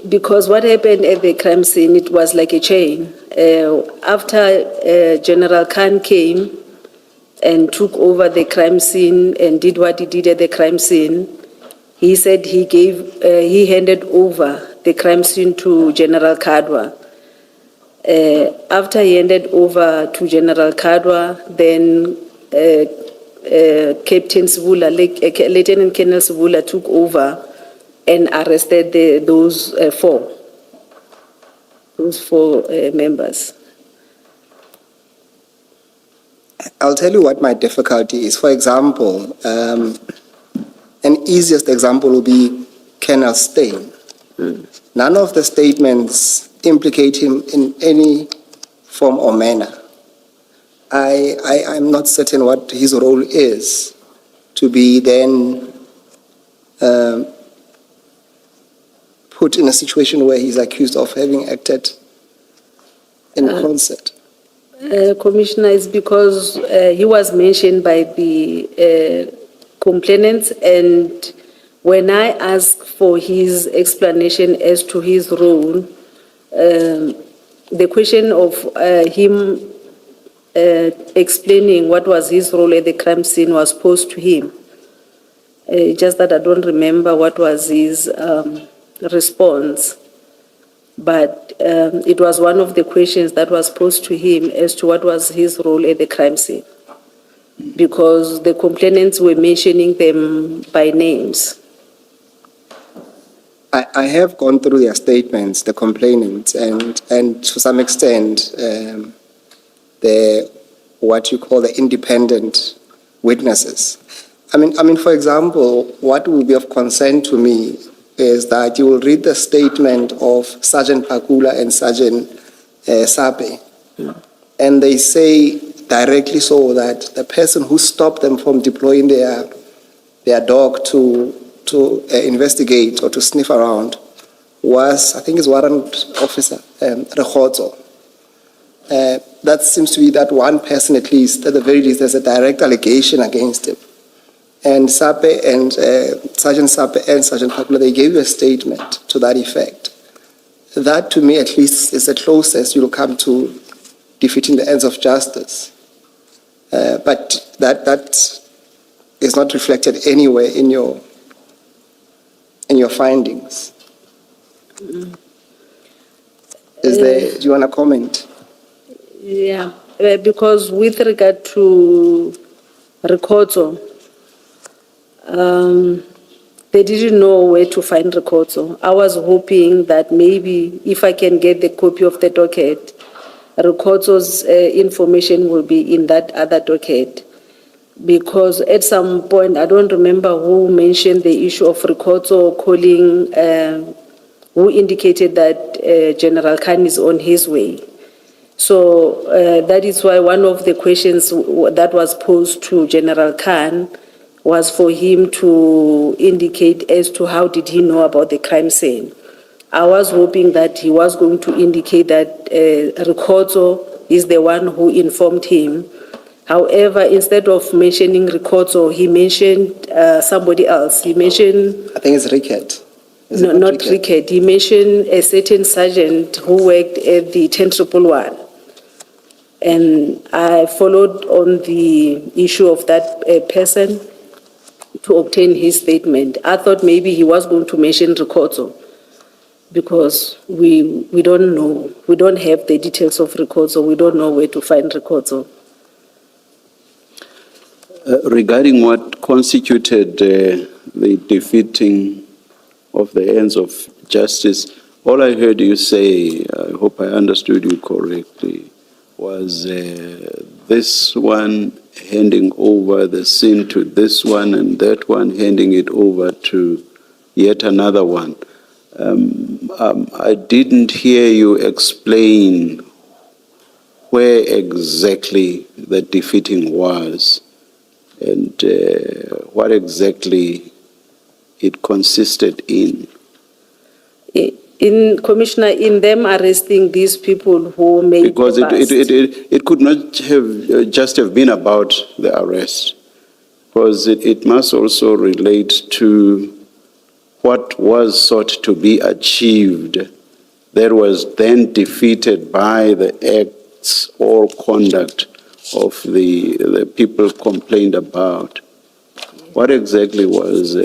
Because what happened at the crime scene, it was like a chain. After General Khan came and took over the crime scene and did what he did at the crime scene, he said he handed over the crime scene to General Kadwa. After he handed over to General Kadwa, then Captain Sibula, Lieutenant Colonel Sibula took over and arrested those four members. I'll tell you what my difficulty is. For example, an easiest example will be Colonel Steyn. None of the statements implicate him in any form or manner. I'm not certain what his role is to be then put in a situation where he's accused of having acted in concert. Commissioner, is because he was mentioned by the complainants, and when I asked for his explanation as to his role, the question of him explaining what was his role at the crime scene was posed to him. Just that I don't remember what was his response, but it was one of the questions that was posed to him as to what was his role at the crime scene, because the complainants were mentioning them by names. I have gone through their statements, the complainants, and to some extent, the what you call the independent witnesses. I mean, for example, what will be of concern to me is that you will read the statement of Sergeant Pakula and Sergeant Sape, and they say directly so that the person who stopped them from deploying their dog to investigate or to sniff around was, I think, his warrant officer, Rekhozo. That seems to be that one person, at least, at the very least, there's a direct allegation against him. And Sape and Sergeant Sape and Sergeant Pakula, they gave you a statement to that effect. That, to me, at least, is the closest you'll come to defeating the ends of justice. But that is not reflected anywhere in your findings. Do you want to comment? Yeah, because with regard to Rekhozo, they didn't know where to find Rekhozo. I was hoping that maybe if I can get the copy of the docket, Rekhozo's information will be in that other docket. Because at some point, I don't remember who mentioned the issue of Rekhozo calling, who indicated that General Khan is on his way. So that is why one of the questions that was posed to General Khan was for him to indicate as to how did he know about the crime scene. I was hoping that he was going to indicate that Rekhozo is the one who informed him. However, instead of mentioning Rekhozo, he mentioned somebody else. He mentioned... I think it's Rickett. No, not Rickett. He mentioned a certain sergeant who worked at the 10111. And I followed on the issue of that person to obtain his statement. I thought maybe he was going to mention Rekhozo because we don't know. We don't have the details of Rekhozo. We don't know where to find Rekhozo. Regarding what constituted the defeating of the ends of justice, all I heard you say, I hope I understood you correctly, was this one handing over the scene to this one and that one handing it over to yet another one. I didn't hear you explain where exactly the defeating was and what exactly it consisted in. Commissioner, in them arresting these people who made because the bust. It could not have just have been about the arrest, because it must also relate to what was sought to be achieved that was then defeated by the acts or conduct of the people complained about. What exactly was,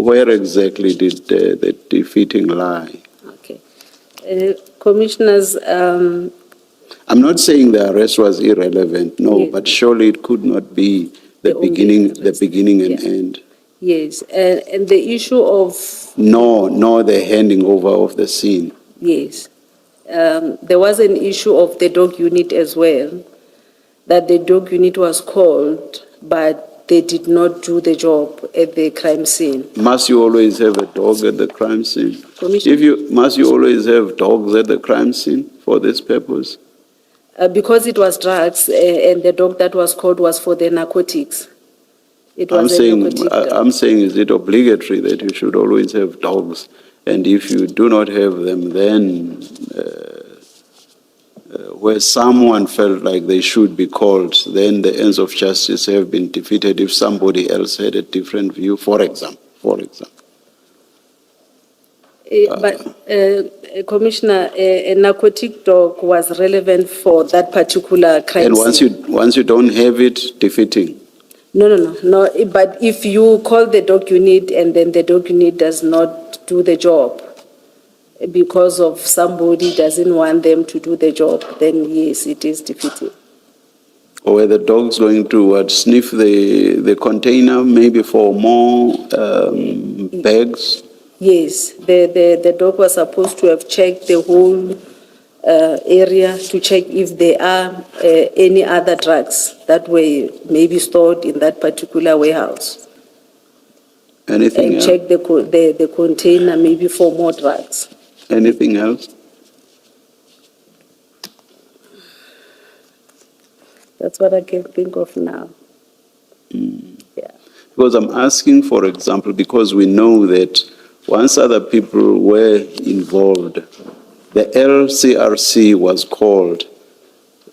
where exactly did the defeating lie? Okay. Commissioners, I'm not saying the arrest was irrelevant, no, Yes. but surely it could not be the only beginning arrest. and Yeah. end. Yes, and the issue of, No, the handing over of the scene. yes, there was an issue of the dog unit as well, that the dog unit was called, but they did not do the job at the crime scene. Must you always have a dog at the crime scene? Commissioner? Must you always have dogs at the crime scene for this purpose? Because it was drugs, and the dog that was called was for the narcotics. It was a narcotic dog. I'm saying, is it obligatory that you should always have dogs? And if you do not have them, then where someone felt like they should be called, then the ends of justice have been defeated if somebody else had a different view, for example. But Commissioner, a narcotic dog was relevant for that particular crime And scene. once you don't have it, defeating. No. But if you call the dog unit and then the dog unit does not do the job because of somebody doesn't want them to do the job, then yes, it is defeated. Or were the dogs going to sniff the container maybe for more bags? Yes, the dog was supposed to have checked the whole area to check if there are any other drugs that were maybe stored in that particular warehouse. Anything And else? check the container maybe for more drugs. Anything else? That's what I can think of now. Yeah. Because I'm asking, for example, because we know that once other people were involved, the LCRC was called.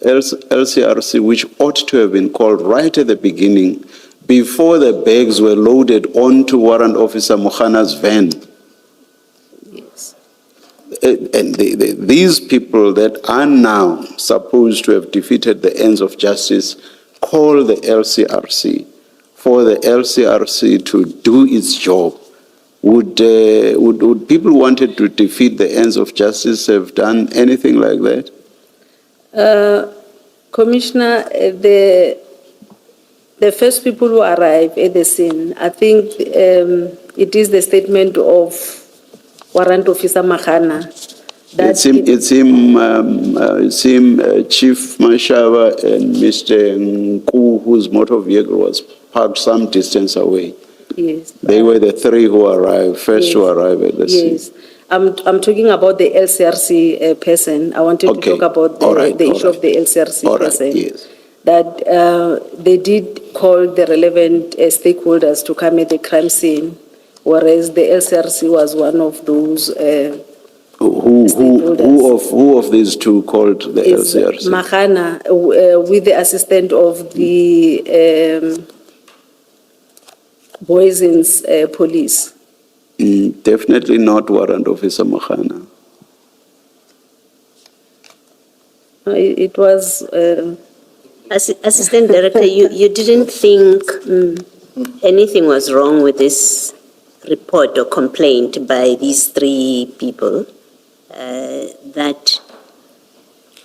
LCRC, which ought to have been called right at the beginning, before the bags were loaded onto Warrant Officer Mohana's van. Yes. And these people that are now supposed to have defeated the ends of justice call the LCRC for the LCRC to do its job. Would people wanted to defeat the ends of justice have done anything like that? Commissioner, the first people who arrive at the scene, I think it is the statement of Warrant Officer Mahana. It's him, Chief Mashava and Mr. Nku, whose motor vehicle was parked some distance away. Yes. They were the three who arrived, first to arrive at the scene. Yes. I'm talking about the LCRC person. I wanted to talk about the issue of the LCRC person. Yes. That they did call the relevant stakeholders to come at the crime scene, whereas the LCRC was one of those stakeholders. Who of these two called the It's LCRC? Mahana, with the assistant of the Boysen's police. Definitely not Warrant Officer Mahana. It was... Assistant Director, you didn't think anything was wrong with this report or complaint by these three people, that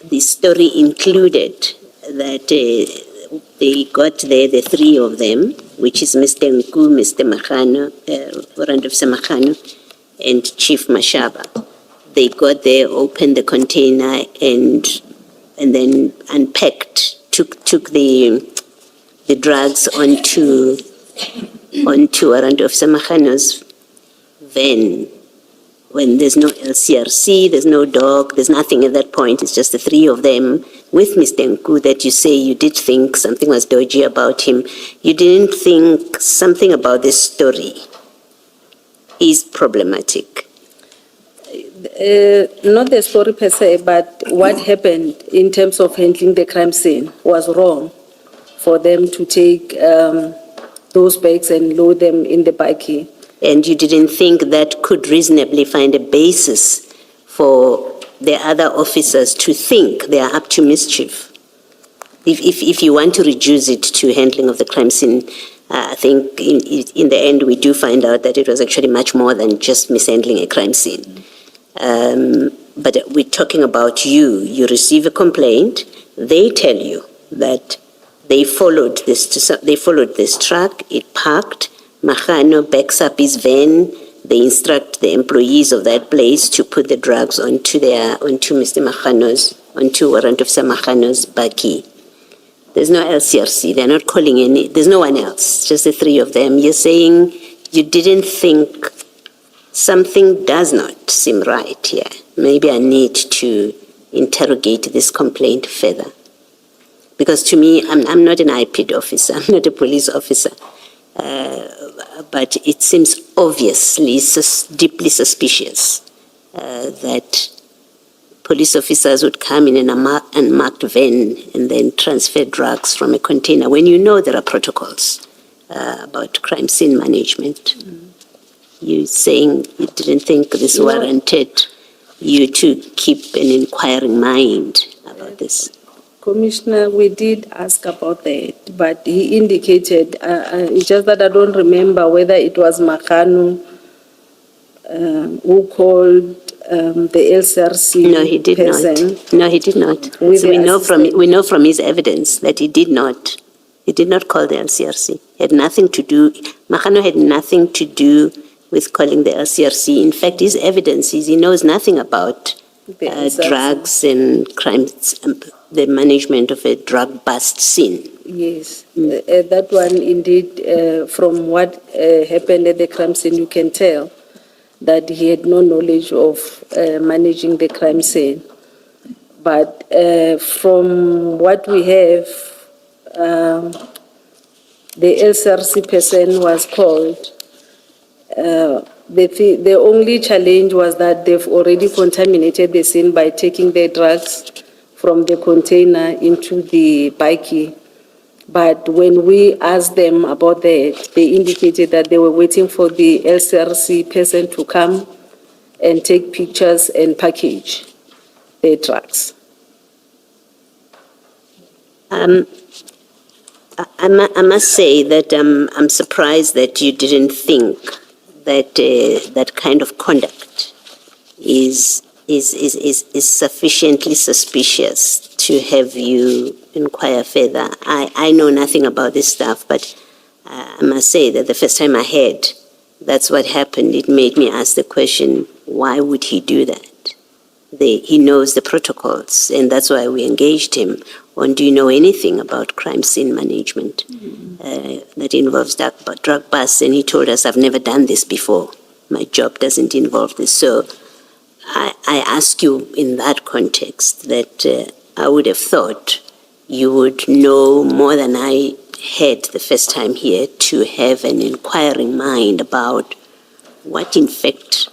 the story included that they got there, the three of them, which is Mr. Nku, Mr. Mahano, Warrant Officer Mahano, and Chief Mashaba. They got there, opened the container, and then unpacked, took the drugs onto Warrant Officer Mahano's van. When there's no LCRC, there's no dog, there's nothing at that point. It's just the three of them with Mr. Nku that you say you did think something was dodgy about him. You didn't think something about this story is problematic. Not the story per se, but what happened in terms of handling the crime scene was wrong for them to take those bags and load them in the bakkie. and you didn't think that could reasonably find a basis for the other officers to think they are up to mischief. If you want to reduce it to handling of the crime scene, I think in the end we do find out that it was actually much more than just mishandling a crime scene. But we're talking about you. You receive a complaint. They tell you that they followed this truck. It parked. Mahano backs up his van. They instruct the employees of that place to put the drugs onto Mr. Mahano's, onto Warrant Officer Mahano's buggy. There's no LCRC. They're not calling any. There's no one else. Just the three of them. You're saying you didn't think something does not seem right here. Maybe I need to interrogate this complaint further. Because to me, I'm not an IPD officer. I'm not a police officer. But it seems obviously deeply suspicious that police officers would come in an unmarked van and then transfer drugs from a container when you know there are protocols about crime scene management. You're saying you didn't think this warranted you to keep an inquiring mind about this. Commissioner, we did ask about that, but he indicated, it's just that I don't remember whether it was Makanu who called the LCRC No, he did person. not. No, he did not. With So the we know from his evidence that he did not. He did not call the LCRC. Had nothing to do. Makano had nothing to do with calling the LCRC. In fact, his evidence is he knows nothing about The LCRC. drugs and crimes, the management of a drug bust scene. Yes, that one indeed, from what happened at the crime scene, you can tell that he had no knowledge of managing the crime scene. But from what we have, the LCRC person was called. The only challenge was that they've already contaminated the scene by taking the drugs from the container into the buggy. But when we asked them about that, they indicated that they were waiting for the LCRC person to come and take pictures and package the drugs. I must say that I'm surprised that you didn't think that that kind of conduct is sufficiently suspicious to have you inquire further. I know nothing about this stuff, but I must say that the first time I heard that's what happened, it made me ask the question, why would he do that? He knows the protocols, and that's why we engaged him on, do you know anything about crime scene management that involves drug busts? And he told us, I've never done this before. My job doesn't involve this. So I ask you in that context that I would have thought you would know more than I had the first time here, to have an inquiring mind about what in fact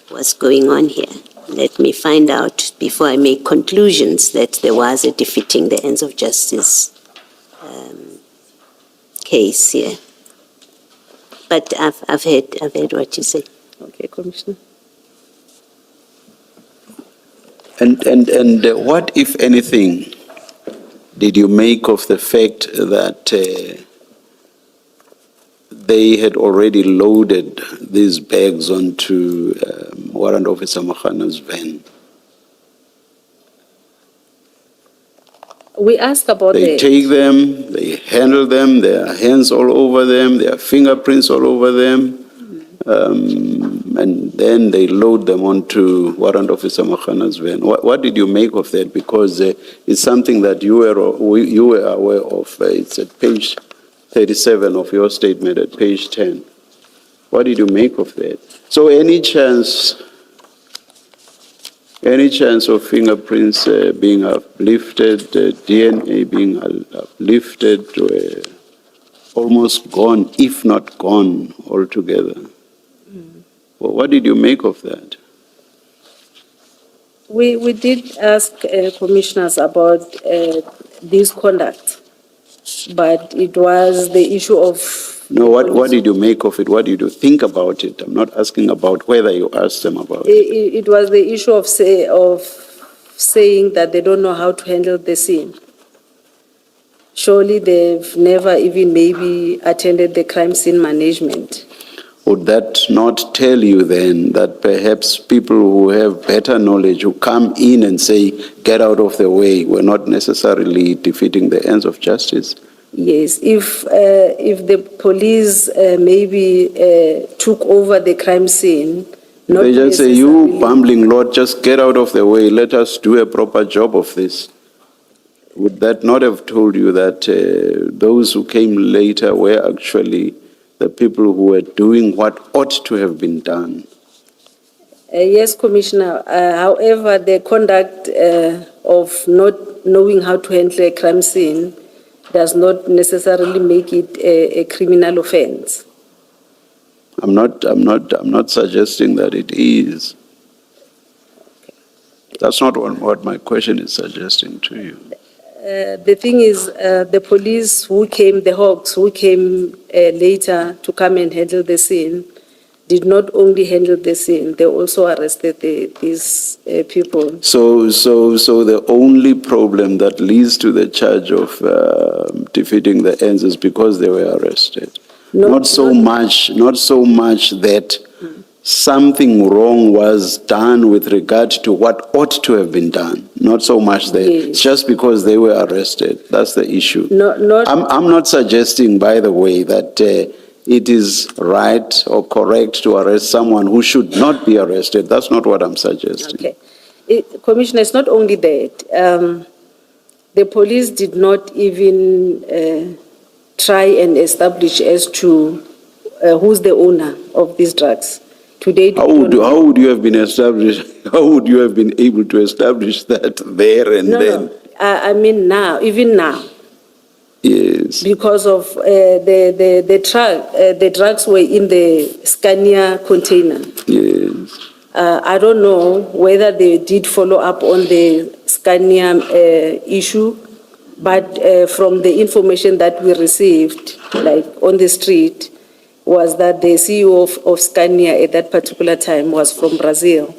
was going on here. Let me find out before I make conclusions that there was a defeating the ends of justice case here. But I've heard what you say. Okay, Commissioner. And what, if anything, did you make of the fact that they had already loaded these bags onto Warrant Officer Mahana's van? We asked about They take them, they handle them, there are hands all over them, there are fingerprints all over them, and then they load them onto Warrant Officer Mahana's van. What did you make of that? Because it's something that you were aware of. It's at page 37 of your statement, at page 10. What did you make of that? So any chance of fingerprints being uplifted, DNA being uplifted, almost gone, if not gone altogether? Well, what did you make of that? We did ask commissioners about this conduct, but it was the issue of No, what did you make of it? What did you think about it? I'm not asking about whether you asked them about it. It was the issue of saying that they don't know how to handle the scene. Surely they've never even maybe attended the crime scene management. Would that not tell you then that perhaps people who have better knowledge, who come in and say, get out of the way, were not necessarily defeating the ends of justice? Yes, if the police maybe took over the crime scene, not They just say, you necessarily- bumbling Lord, just get out of the way, let us do a proper job of this. Would that not have told you that those who came later were actually the people who were doing what ought to have been done? Yes, Commissioner. However, the conduct of not knowing how to handle a crime scene does not necessarily make it a criminal offense. I'm not suggesting that it is. That's not what my question is suggesting to you. The thing is, the police who came, the Hawks who came later to come and handle the scene, did not only handle the scene, they also arrested these people. So the only problem that leads to the charge of defeating the ends is because they were arrested. Not so much that something wrong was done with regard to what ought to have been done. Not so much that. Yes. It's just because they were arrested. That's the issue. Not I'm not suggesting, by the way, that it is right or correct to arrest someone who should not be arrested. That's not what I'm suggesting. Okay. Commissioner, it's not only that. The police did not even try and establish as to who's the owner of these drugs. Today, How would you have been established? How would you have been able to establish that there and then? No, I mean now, even now. Yes. Because of the drugs were in the Scania container. Yes. I don't know whether they did follow up on the Scania issue, but from the information that we received, like on the street, was that the CEO of Scania at that particular time was from Brazil,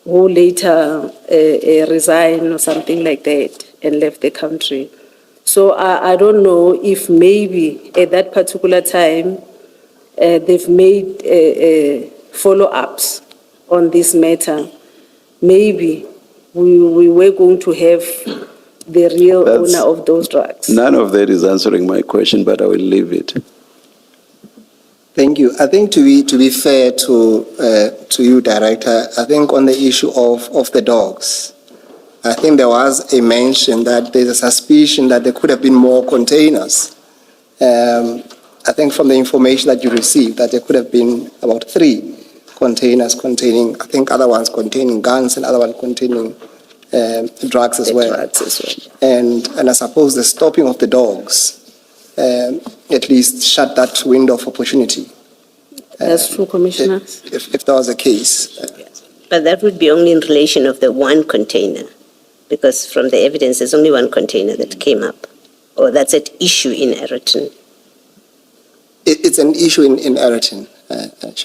who later resigned or something like that and left the country. So I don't know if maybe at that particular time they've made follow-ups on this matter. Maybe we were going to have the real owner of those drugs. None of that is answering my question, but I will leave it. Thank you. I think to be fair to you, Director, I think on the issue of the dogs, I think there was a mention that there's a suspicion that there could have been more containers. I think from the information that you received, that there could have been about 3 containers containing, I think other ones containing guns and other ones containing drugs as well. Drugs as well. And I suppose the stopping of the dogs at least shut that window of opportunity. That's true, Commissioner. If that was the case. But that would be only in relation of the one container, because from the evidence, there's only one container that came up, or that's at issue in Ayrton. It's an issue in Ayrton, actually.